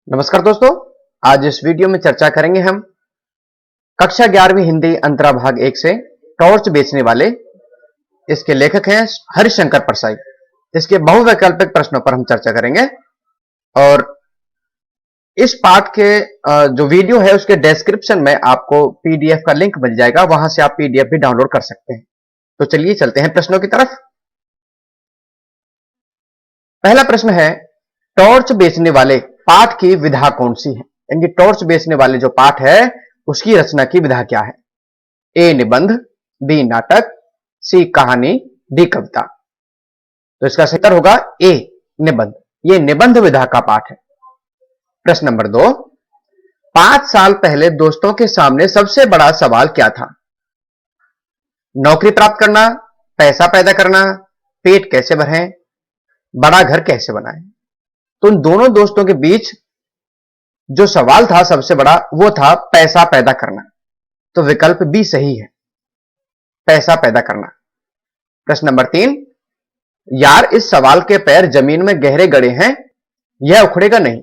नमस्कार दोस्तों, आज इस वीडियो में चर्चा करेंगे हम कक्षा 11वीं हिंदी अंतरा भाग 1 से टॉर्च बेचने वाले। इसके लेखक हैं हरिशंकर परसाई। इसके बहुवैकल्पिक प्रश्नों पर हम चर्चा करेंगे और इस पाठ के जो वीडियो है उसके डिस्क्रिप्शन में आपको पीडीएफ का लिंक मिल जाएगा, वहां से आप पीडीएफ भी डाउनलोड कर सकते हैं। तो चलिए चलते हैं प्रश्नों की तरफ। पहला प्रश्न है, टॉर्च बेचने वाले पाठ की विधा कौन सी है? यानी टॉर्च बेचने वाले जो पाठ है उसकी रचना की विधा क्या है? ए निबंध, बी नाटक, सी कहानी, डी कविता। तो इसका सही उत्तर होगा ए निबंध। यह निबंध विधा का पाठ है। प्रश्न नंबर 2, 5 साल पहले दोस्तों के सामने सबसे बड़ा सवाल क्या था? नौकरी प्राप्त करना, पैसा पैदा करना, पेट कैसे भरें, बड़ा घर कैसे बनाएं। तो उन दोनों दोस्तों के बीच जो सवाल था सबसे बड़ा वो था पैसा पैदा करना। तो विकल्प बी सही है, पैसा पैदा करना। प्रश्न नंबर 3, यार इस सवाल के पैर जमीन में गहरे गड़े हैं, यह उखड़ेगा नहीं।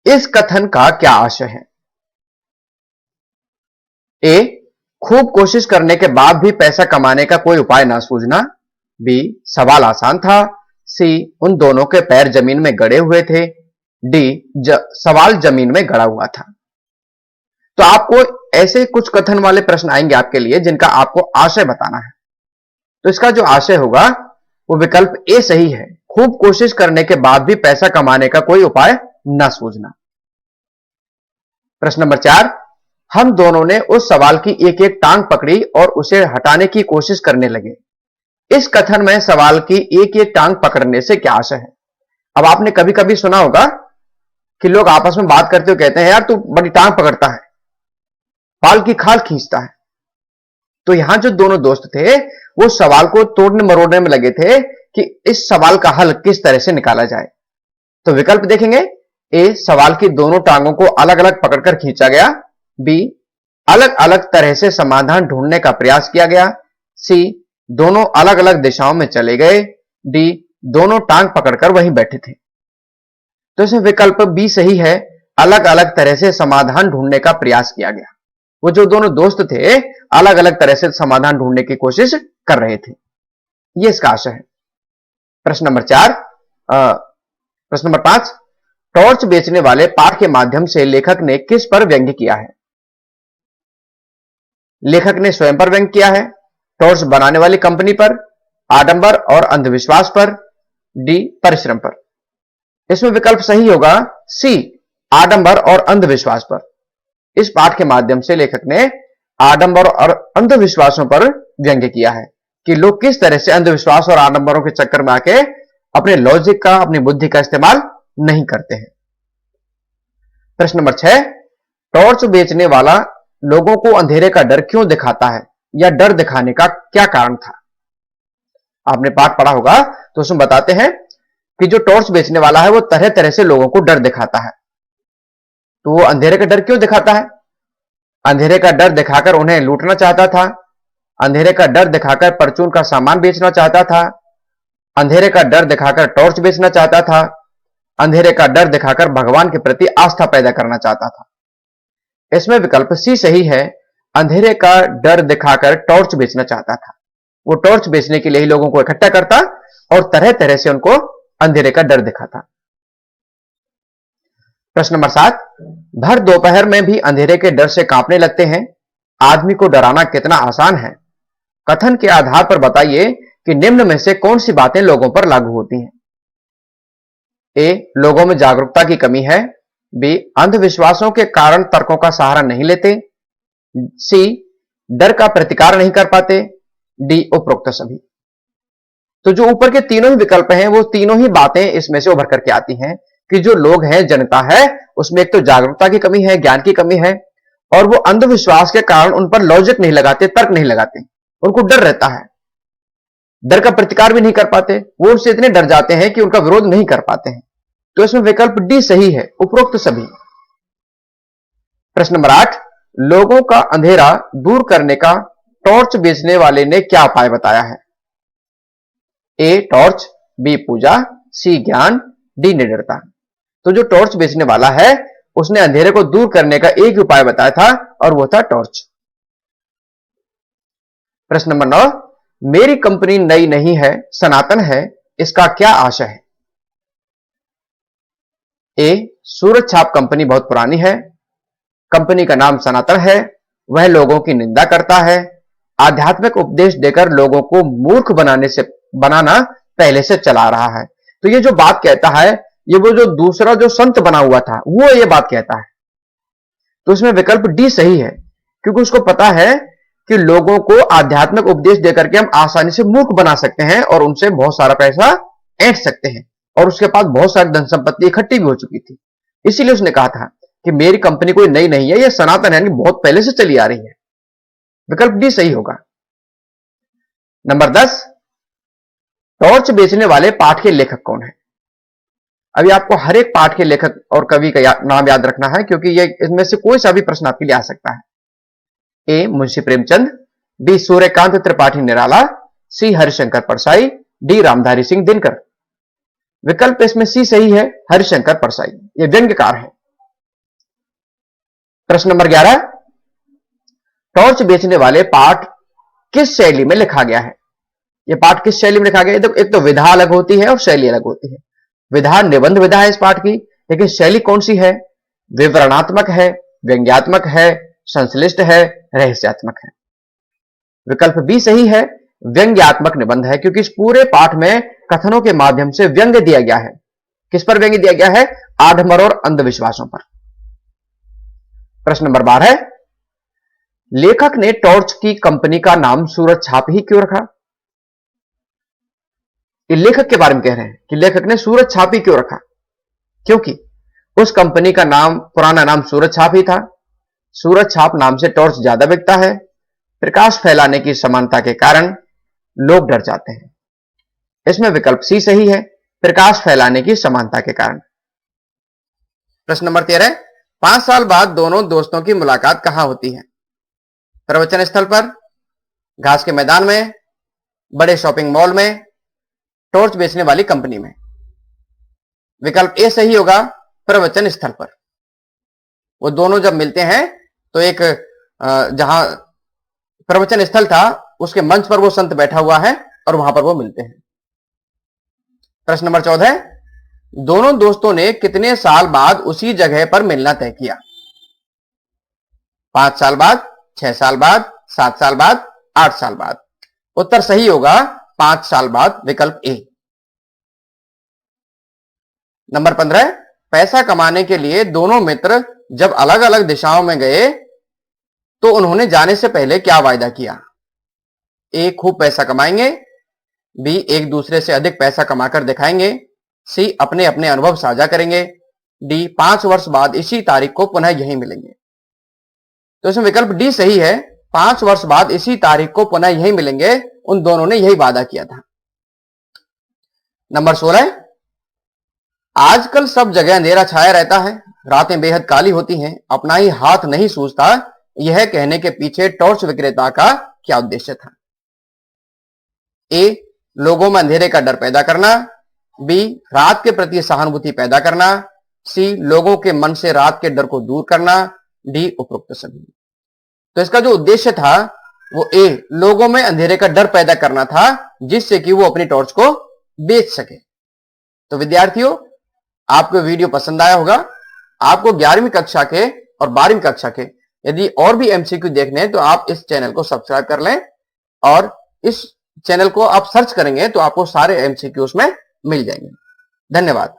इस कथन का क्या आशय है? ए, खूब कोशिश करने के बाद भी पैसा कमाने का कोई उपाय ना सूझना, बी, सवाल आसान था, सी, उन दोनों के पैर जमीन में गड़े हुए थे, डी, सवाल जमीन में गड़ा हुआ था। तो आपको ऐसे कुछ कथन वाले प्रश्न आएंगे आपके लिए जिनका आपको आशय बताना है। तो इसका जो आशय होगा वो विकल्प ए सही है, खूब कोशिश करने के बाद भी पैसा कमाने का कोई उपाय न सूझना। प्रश्न नंबर 4, हम दोनों ने उस सवाल की एक एक टांग पकड़ी और उसे हटाने की कोशिश करने लगे। इस कथन में सवाल की एक एक टांग पकड़ने से क्या आशय है? अब आपने कभी कभी सुना होगा कि लोग आपस में बात करते हुए कहते हैं, यार तू बड़ी टांग पकड़ता है, बाल की खाल खींचता है। तो यहां जो दोनों दोस्त थे वो सवाल को तोड़ने मरोड़ने में लगे थे कि इस सवाल का हल किस तरह से निकाला जाए। तो विकल्प देखेंगे, ए, सवाल की दोनों टांगों को अलग अलग पकड़कर खींचा गया, बी, अलग अलग तरह से समाधान ढूंढने का प्रयास किया गया, सी, दोनों अलग अलग दिशाओं में चले गए, डी, दोनों टांग पकड़कर वहीं बैठे थे। तो इसमें विकल्प बी सही है, अलग अलग तरह से समाधान ढूंढने का प्रयास किया गया। वो जो दोनों दोस्त थे अलग अलग तरह से समाधान ढूंढने की कोशिश कर रहे थे। ये इसका आशय है। प्रश्न नंबर 5, टॉर्च बेचने वाले पाठ के माध्यम से लेखक ने किस पर व्यंग्य किया है? लेखक ने स्वयं पर व्यंग्य किया है, टॉर्च बनाने वाली कंपनी पर, आडंबर और अंधविश्वास पर, डी, परिश्रम पर। इसमें विकल्प सही होगा सी, आडंबर और अंधविश्वास पर। इस पाठ के माध्यम से लेखक ने आडंबर और अंधविश्वासों पर व्यंग्य किया है कि लोग किस तरह से अंधविश्वास और आडंबरों के चक्कर में आके अपने लॉजिक का, अपनी बुद्धि का इस्तेमाल नहीं करते हैं। प्रश्न नंबर 6, टॉर्च बेचने वाला लोगों को अंधेरे का डर क्यों दिखाता है या डर दिखाने का क्या कारण था? आपने पाठ पढ़ा होगा तो उसमें बताते हैं कि जो टॉर्च बेचने वाला है वो तरह तरह से लोगों को डर दिखाता है। तो वो अंधेरे का डर क्यों दिखाता है? अंधेरे का डर दिखाकर उन्हें लूटना चाहता था, अंधेरे का डर दिखाकर परचून का सामान बेचना चाहता था, अंधेरे का डर दिखाकर टॉर्च बेचना चाहता था, अंधेरे का डर दिखाकर भगवान के प्रति आस्था पैदा करना चाहता था। इसमें विकल्प सी सही है, अंधेरे का डर दिखाकर टॉर्च बेचना चाहता था। वो टॉर्च बेचने के लिए ही लोगों को इकट्ठा करता और तरह तरह से उनको अंधेरे का डर दिखाता। प्रश्न नंबर 7, भर दोपहर में भी अंधेरे के डर से कांपने लगते हैं, आदमी को डराना कितना आसान है। कथन के आधार पर बताइए कि निम्न में से कौन सी बातें लोगों पर लागू होती हैं? ए, लोगों में जागरूकता की कमी है, बी, अंधविश्वासों के कारण तर्कों का सहारा नहीं लेते, सी, डर का प्रतिकार नहीं कर पाते, डी, उपरोक्त सभी। तो जो ऊपर के तीनों ही विकल्प हैं वो तीनों ही बातें इसमें से उभर करके आती हैं कि जो लोग हैं, जनता है, उसमें एक तो जागरूकता की कमी है, ज्ञान की कमी है, और वो अंधविश्वास के कारण उन पर लॉजिक नहीं लगाते, तर्क नहीं लगाते, उनको डर रहता है, डर का प्रतिकार भी नहीं कर पाते, वो उनसे इतने डर जाते हैं कि उनका विरोध नहीं कर पाते हैं। तो इसमें विकल्प डी सही है, उपरोक्त सभी। प्रश्न नंबर 8, लोगों का अंधेरा दूर करने का टॉर्च बेचने वाले ने क्या उपाय बताया है? ए, टॉर्च, बी, पूजा, सी, ज्ञान, डी, निडरता। तो जो टॉर्च बेचने वाला है उसने अंधेरे को दूर करने का एक उपाय बताया था और वो था टॉर्च। प्रश्न नंबर 9, मेरी कंपनी नई नहीं है, सनातन है, इसका क्या आशय है? ए, सूरज छाप कंपनी बहुत पुरानी है, कंपनी का नाम सनातन है, वह लोगों की निंदा करता है, आध्यात्मिक उपदेश देकर लोगों को मूर्ख बनाना पहले से चला रहा है। तो ये जो बात कहता है, ये वो जो दूसरा जो संत बना हुआ था वो ये बात कहता है। तो इसमें विकल्प डी सही है, क्योंकि उसको पता है कि लोगों को आध्यात्मिक उपदेश देकर के हम आसानी से मूर्ख बना सकते हैं और उनसे बहुत सारा पैसा ऐंठ सकते हैं, और उसके पास बहुत सारी धन संपत्ति इकट्ठी भी हो चुकी थी। इसीलिए उसने कहा था कि मेरी कंपनी कोई नई नहीं है, यह सनातन है, बहुत पहले से चली आ रही है। विकल्प डी सही होगा। नंबर 10, टॉर्च बेचने वाले पाठ के लेखक कौन है? अभी आपको हर एक पाठ के लेखक और कवि का नाम याद रखना है, क्योंकि ये इसमें से कोई सा भी प्रश्न आपके लिए आ सकता है। ए, मुंशी प्रेमचंद, बी, सूर्यकांत त्रिपाठी निराला, सी, हरिशंकर परसाई, डी, रामधारी सिंह दिनकर। विकल्प इसमें सी सही है, हरिशंकर परसाई, ये व्यंग्यकार है। प्रश्न नंबर 11, टॉर्च बेचने वाले पाठ किस शैली में लिखा गया है? यह पाठ किस शैली में लिखा गया है? एक तो विधा अलग होती है और शैली अलग होती है। विधा निबंध विधा है इस पाठ की, लेकिन शैली कौन सी है? विवरणात्मक है, व्यंग्यात्मक है, संश्लिष्ट है, रहस्यात्मक है। विकल्प बी सही है, व्यंग्यात्मक निबंध है, क्योंकि इस पूरे पाठ में कथनों के माध्यम से व्यंग्य दिया गया है। किस पर व्यंग्य दिया गया है? आडंबर और अंधविश्वासों पर। प्रश्न नंबर 12, लेखक ने टॉर्च की कंपनी का नाम सूरज छाप ही क्यों रखा? ये लेखक के बारे में कह रहे हैं कि लेखक ने सूरज छाप ही क्यों रखा, क्योंकि उस कंपनी का नाम, पुराना नाम सूरज छाप ही था। सूरज छाप नाम से टॉर्च ज्यादा बिकता है, प्रकाश फैलाने की समानता के कारण लोग डर जाते हैं। इसमें विकल्प सी सही है, प्रकाश फैलाने की समानता के कारण। प्रश्न नंबर 13, 5 साल बाद दोनों दोस्तों की मुलाकात कहां होती है? प्रवचन स्थल पर, घास के मैदान में, बड़े शॉपिंग मॉल में, टॉर्च बेचने वाली कंपनी में। विकल्प ए सही होगा, प्रवचन स्थल पर। वो दोनों जब मिलते हैं तो एक जहां प्रवचन स्थल था उसके मंच पर वो संत बैठा हुआ है और वहां पर वो मिलते हैं। प्रश्न नंबर 14, दोनों दोस्तों ने कितने साल बाद उसी जगह पर मिलना तय किया? 5 साल बाद, 6 साल बाद, 7 साल बाद, 8 साल बाद। उत्तर सही होगा 5 साल बाद, विकल्प ए। नंबर 15, पैसा कमाने के लिए दोनों मित्र जब अलग अलग दिशाओं में गए तो उन्होंने जाने से पहले क्या वायदा किया? ए, खूब पैसा कमाएंगे, बी, एक दूसरे से अधिक पैसा कमाकर दिखाएंगे, सी, अपने अपने अनुभव साझा करेंगे, डी, 5 वर्ष बाद इसी तारीख को पुनः यहीं मिलेंगे। तो इसमें विकल्प डी सही है, 5 वर्ष बाद इसी तारीख को पुनः यहीं मिलेंगे, उन दोनों ने यही वादा किया था। नंबर 16, आजकल सब जगह अंधेरा छाया रहता है, रातें बेहद काली होती हैं, अपना ही हाथ नहीं सूझता, यह कहने के पीछे टॉर्च विक्रेता का क्या उद्देश्य था? ए, लोगों में अंधेरे का डर पैदा करना, बी, रात के प्रति सहानुभूति पैदा करना, सी, लोगों के मन से रात के डर को दूर करना, डी, उपरोक्त सभी। तो इसका जो उद्देश्य था वो ए, लोगों में अंधेरे का डर पैदा करना था, जिससे कि वो अपनी टॉर्च को बेच सके। तो विद्यार्थियों, आपको वीडियो पसंद आया होगा। आपको 11वीं कक्षा के और 12वीं कक्षा के यदि और भी एमसीक्यू देखने हैं तो आप इस चैनल को सब्सक्राइब कर लें, और इस चैनल को आप सर्च करेंगे तो आपको सारे एमसीक्यूज में मिल जाएंगे। धन्यवाद।